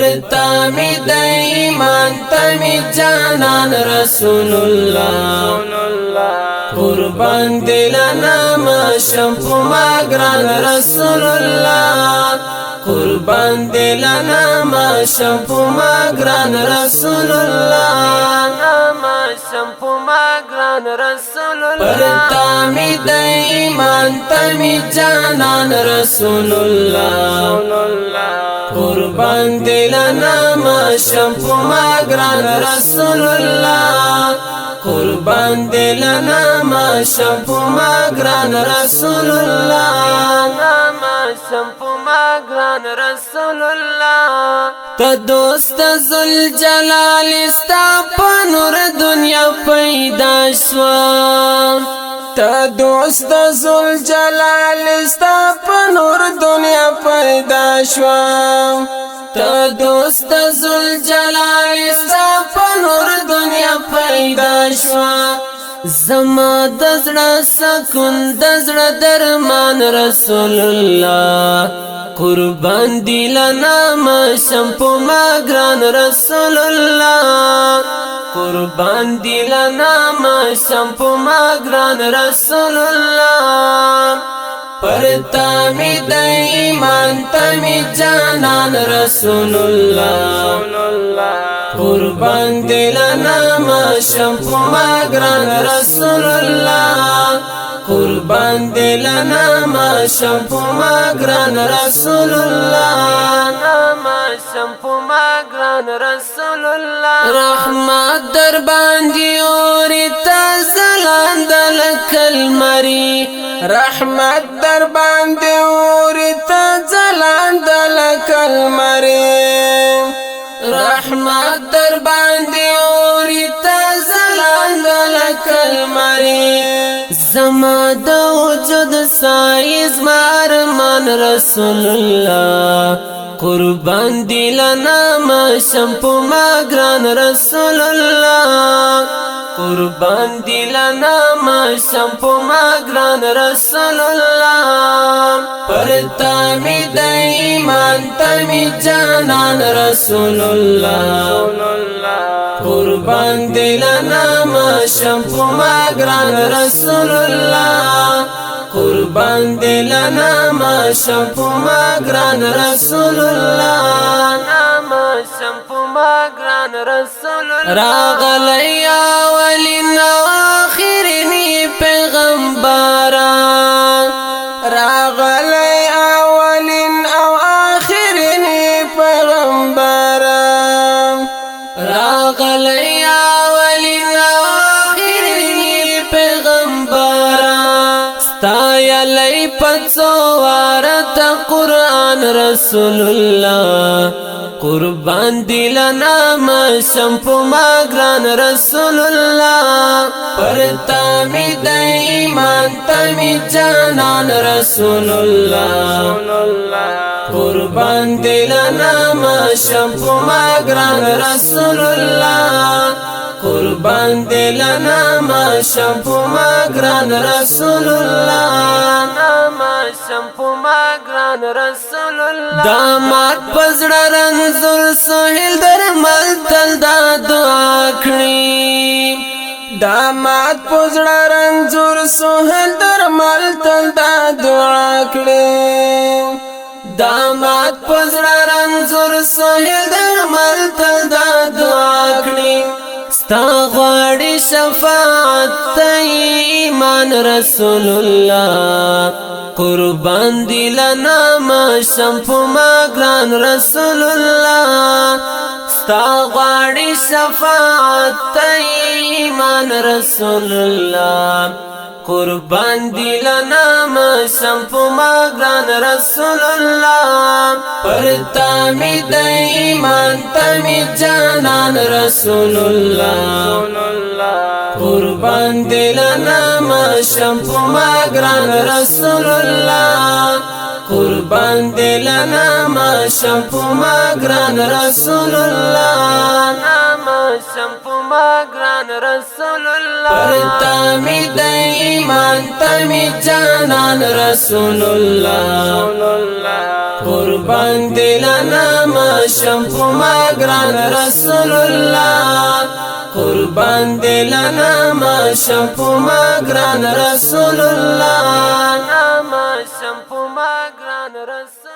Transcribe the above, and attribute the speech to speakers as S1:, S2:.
S1: پرتا می د ایمان تمی جانان رسول الله قربان دلنا ما شمپ ما گران رسول الله قربان دلنا ما شمپ ما گران رسول الله ما شمپ ما گران رسول الله پرتا می د ایمان تمی جانان رسول الله قربان دلنا ما شمپ ما گران رسول الله قربان دلنا ما شمپ ما گران رسول الله ما شمپ ما گران رسول الله تا دوست ذل جلال استا پنور دنیا پیدا شوا تا دوست ذل جلال استا پنور دنیا پیدا شوا تا دوست ذل جلال استا پنور دنیا پیدا شوا زما دزړه سکون دزړه درمان رسول الله قربان دلنا ما شمپ ما گران رسول الله قربان دلنا ما شمپ ما گران رسول الله پرتا می د ایمان تمی جانان رسول الله قربان دلنا ما شمپ ما گران رسول الله قربان دلنا ما شمپ ما گران رسول الله ما شمپ ما گران رسول الله رحمت در باندې اوري تزلند لکل مری رحمت در باندې اوري تزلند لکل مری رحمت در باندې اوري تزلند لکل مری زما د وجود سایز مارمان رسول الله قربان دلنا ما شمپ ما گران رسول الله قربان دلنا ما شمپ ما گران رسول الله پرتا می د ایمان تمی جانان رسول الله قربان دلنا ما شمپ ما گران رسول الله قربان دلنا ما شمپ ما گران رسول الله ما شمپ ما گران رسول الله راغلی اولین و آخرین پیغمبران راغلی اولین او آخرین پیغمبران راغلی اولین او آخرین پیغمبران ستایلی پڅوارت قرآن رسول الله قربان دلنا ما شمپ ما گران رسول الله پرتا می د ایمان تمی جانان رسول الله قربان دلنا ما شمپ ما گران رسول الله قربان دلنا ما شمپ ما گران رسول الله ما شمپ ما گران رسول الله دامات پزړه رنزور سهیل درمل تل دا دعا کړی دامات پزړه رنزور سهیل درمل تل دا دعا کړی دامات پزړه رنزور سهیل درمل تل دا دعا کړی ستا غواړي شفاعت ایمان رسول الله قربان دلنا ما شمپ ما گران رسول الله ستا غواړي شفاعت ایمان رسول الله قربان دلنا ما شمپ ما گران رسول الله پرتا می د ایمان تمی جانان رسول الله قربان دلنا ما شمپ ما گران رسول الله قربان دلنا ما شمپ ما گران رسول الله ما شمپو ما گران رسول الله پرتا می د ایمان تمی جانان رسول الله قربان دلنا ما شمپو ما گران رسول الله قربان دلنا ما شمپو ما گران رسول الله ما شمپو ما گران رسول